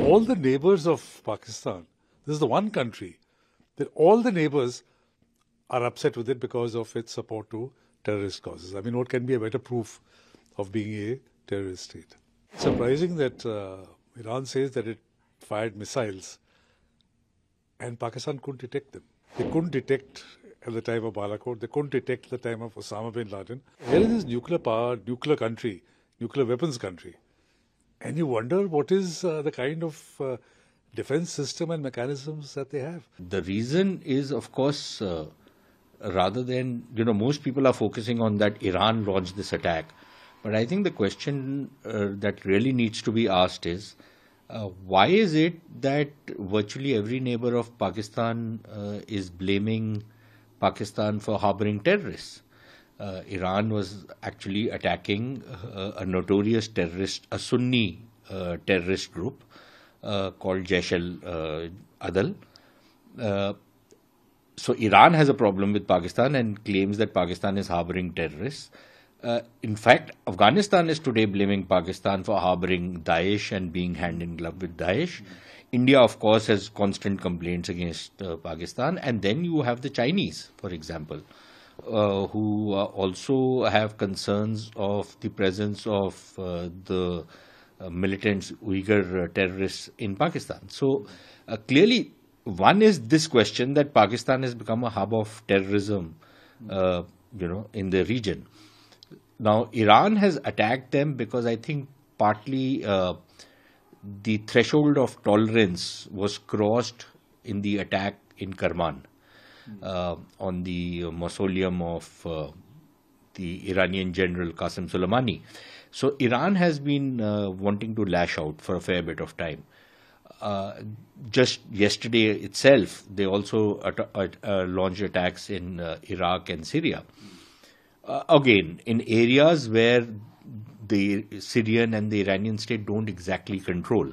all the neighbors of Pakistan, this is the one country that all the neighbors are upset with it because of its support to terrorist causes. I mean, what can be a better proof of being a terrorist state? It's surprising that Iran says that it fired missiles and Pakistan couldn't detect them. They couldn't detect at the time of Balakot. They couldn't detect at the time of Osama bin Laden. Here is this nuclear power, nuclear country, nuclear weapons country. And you wonder what is the kind of defense system and mechanisms that they have. The reason is, of course, rather than, most people are focusing on that Iran launched this attack. But I think the question that really needs to be asked is, why is it that virtually every neighbor of Pakistan is blaming Pakistan for harboring terrorists? Iran was actually attacking a notorious terrorist, a Sunni terrorist group called Jaish al-Adl. So Iran has a problem with Pakistan and claims that Pakistan is harboring terrorists. In fact, Afghanistan is today blaming Pakistan for harboring Daesh and being hand in glove with Daesh. India, of course, has constant complaints against Pakistan. And then you have the Chinese, for example, who also have concerns of the presence of the militant Uyghur terrorists in Pakistan. So clearly, one is this question that Pakistan has become a hub of terrorism, in the region. Now, Iran has attacked them because I think partly the threshold of tolerance was crossed in the attack in Kerman on the mausoleum of the Iranian general Qasem Soleimani. So Iran has been wanting to lash out for a fair bit of time. Just yesterday itself, they also launched attacks in Iraq and Syria. Again, in areas where the Syrian and the Iranian state don't exactly control.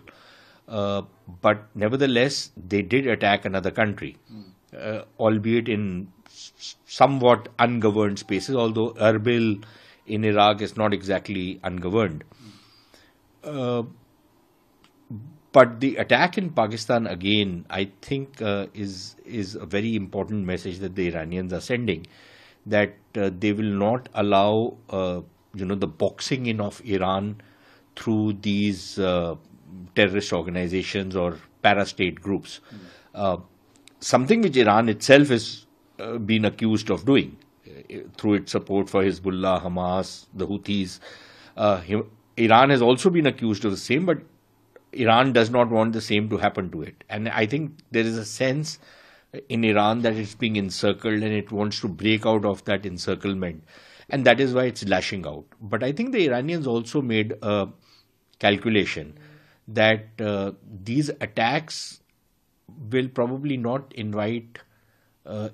But nevertheless, they did attack another country, albeit in somewhat ungoverned spaces, although Erbil in Iraq is not exactly ungoverned. But the attack in Pakistan, again, I think is a very important message that the Iranians are sending, that they will not allow, the boxing in of Iran through these terrorist organizations or parastate groups. Something which Iran itself has been accused of doing through its support for Hezbollah, Hamas, the Houthis. Iran has also been accused of the same, but Iran does not want the same to happen to it. And I think there is a sense in Iran that it's being encircled and it wants to break out of that encirclement. And that is why it's lashing out. But I think the Iranians also made a calculation that these attacks will probably not invite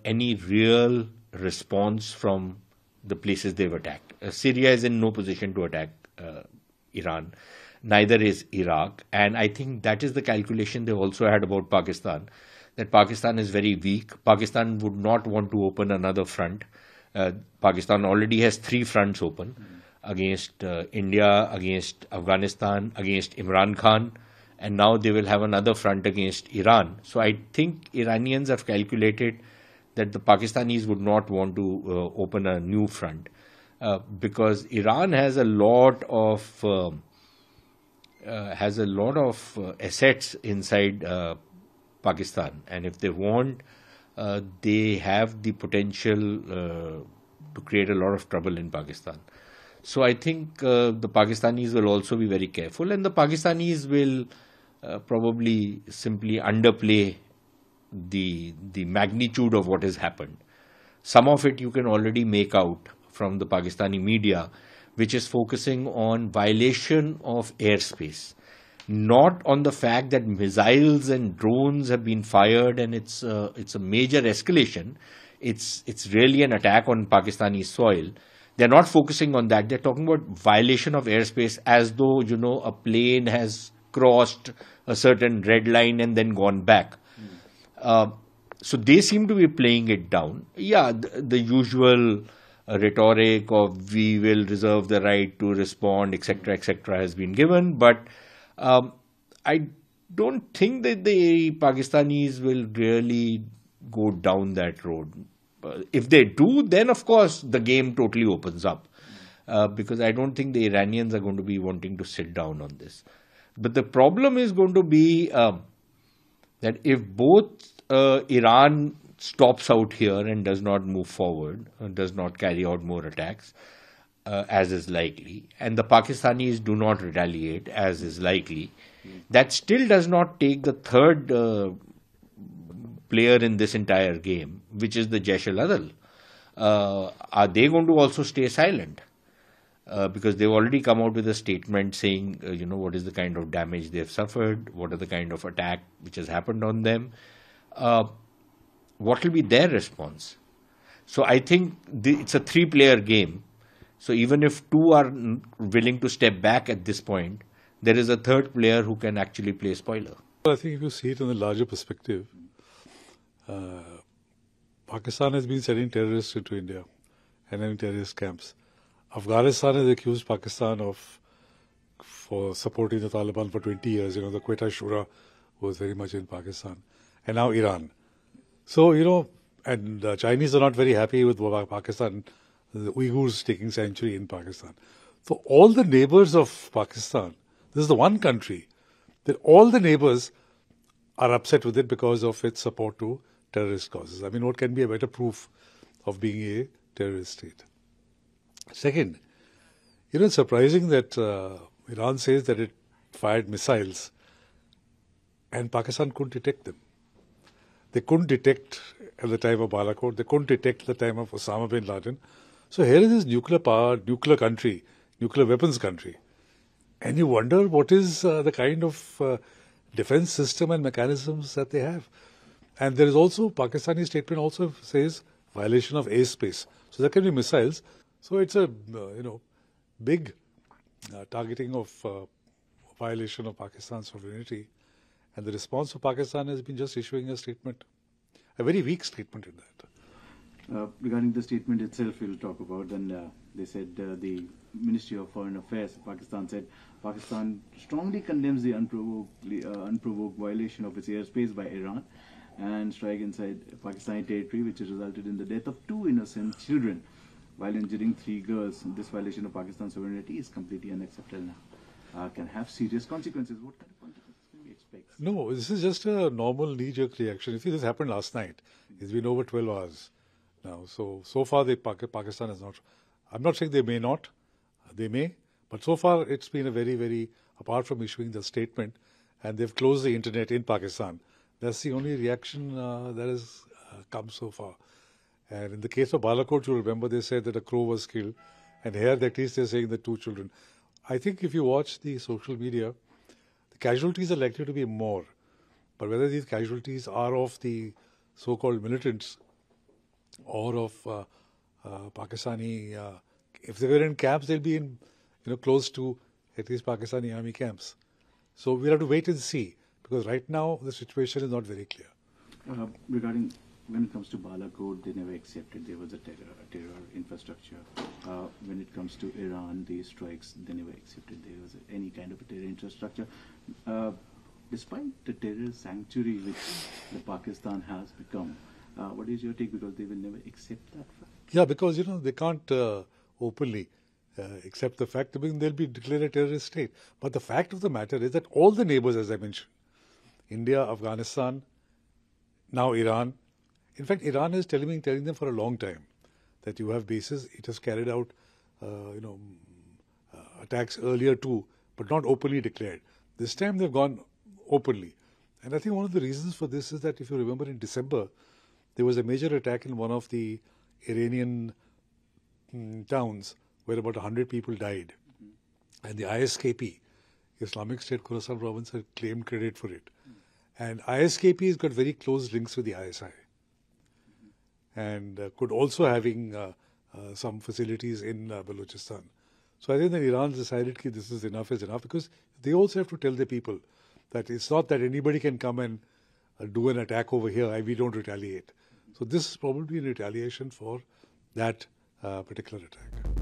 any real response from the places they've attacked. Syria is in no position to attack Iran. Neither is Iraq. And I think that is the calculation they also had about Pakistan, that Pakistan is very weak. Pakistan would not want to open another front. Pakistan already has 3 fronts open against India, against Afghanistan, against Imran Khan, and now they will have another front against Iran. So I think Iranians have calculated that the Pakistanis would not want to open a new front because Iran has a lot of assets inside Pakistan, and if they want, they have the potential to create a lot of trouble in Pakistan. So I think the Pakistanis will also be very careful, and the Pakistanis will probably simply underplay the magnitude of what has happened. Some of it you can already make out from the Pakistani media, which is focusing on violation of airspace, not on the fact that missiles and drones have been fired and it's a major escalation. It's really an attack on Pakistani soil. They're not focusing on that. They're talking about violation of airspace as though, a plane has crossed a certain red line and then gone back. So they seem to be playing it down. Yeah, the usual rhetoric of we will reserve the right to respond, etc., has been given. But I don't think that the Pakistanis will really go down that road. If they do, then of course the game totally opens up. Because I don't think the Iranians are going to be wanting to sit down on this. But the problem is going to be that if both Iran stops out here and does not move forward, does not carry out more attacks, as is likely, and the Pakistanis do not retaliate, as is likely, that still does not take the third player in this entire game, which is the Jaish al-Adl. Are they going to also stay silent? Because they've already come out with a statement saying, what is the kind of damage they've suffered, what are the kind of attack which has happened on them. What will be their response? So I think it's a three-player game. So even if two are willing to step back at this point, there is a third player who can actually play spoiler. I think if you see it in the larger perspective, Pakistan has been sending terrorists into India and having terrorist camps. Afghanistan has accused Pakistan for supporting the Taliban for 20 years. The Quetta Shura was very much in Pakistan. And now Iran. So, and the Chinese are not very happy with Pakistan, the Uyghurs taking sanctuary in Pakistan. So all the neighbors of Pakistan, this is the one country that all the neighbors are upset with it because of its support to terrorist causes. I mean, what can be a better proof of being a terrorist state? Second, it's surprising that Iran says that it fired missiles and Pakistan couldn't detect them. They couldn't detect at the time of Balakot. They couldn't detect at the time of Osama bin Laden. So here is this nuclear power, nuclear country, nuclear weapons country. And you wonder what is the kind of defense system and mechanisms that they have. And there is also, Pakistani statement also says violation of airspace. So there can be missiles. So it's a, big targeting of violation of Pakistan's sovereignty. And the response of Pakistan has been just issuing a statement, a very weak statement in that. Regarding the statement itself, we'll talk about. Then they said the Ministry of Foreign Affairs of Pakistan said Pakistan strongly condemns the unprovoked violation of its airspace by Iran and strike inside Pakistani territory, which has resulted in the death of 2 innocent children while injuring 3 girls. This violation of Pakistan's sovereignty is completely unacceptable now. Can have serious consequences. What kind of consequences can we expect? No, this is just a normal knee-jerk reaction. You see, this happened last night. It's been over 12 hours now. So far, Pakistan has not. I'm not saying they may not. They may. But so far, it's been a very, very, apart from issuing the statement, and they've closed the internet in Pakistan. That's the only reaction that has come so far. And in the case of Balakot, you remember they said that a crow was killed. And here, at least they're saying the 2 children. I think if you watch the social media, the casualties are likely to be more. But whether these casualties are of the so-called militants or of Pakistani, if they were in camps, they'll be in, close to at least Pakistani army camps. So we'll have to wait and see, because right now the situation is not very clear. Regarding when it comes to Balakot, they never accepted there was a terror infrastructure. When it comes to Iran, the strikes, they never accepted there was any kind of a terror infrastructure. Despite the terror sanctuary which the Pakistan has become, what is your take? Because they will never accept that fact. Yeah, because, they can't openly accept the fact. I mean, they'll be declared a terrorist state. But the fact of the matter is that all the neighbors, as I mentioned, India, Afghanistan, now Iran. In fact, Iran is telling them for a long time that you have bases. It has carried out, attacks earlier too, but not openly declared. This time they've gone openly. And I think one of the reasons for this is that if you remember in December, there was a major attack in one of the Iranian towns where about 100 people died. And the ISKP, Islamic State Khorasan province, had claimed credit for it. And ISKP has got very close links with the ISI. And could also having some facilities in Balochistan. So I think that Iran decided that this is enough, because they also have to tell the people that it's not that anybody can come and do an attack over here and we don't retaliate. So this is probably a retaliation for that particular attack.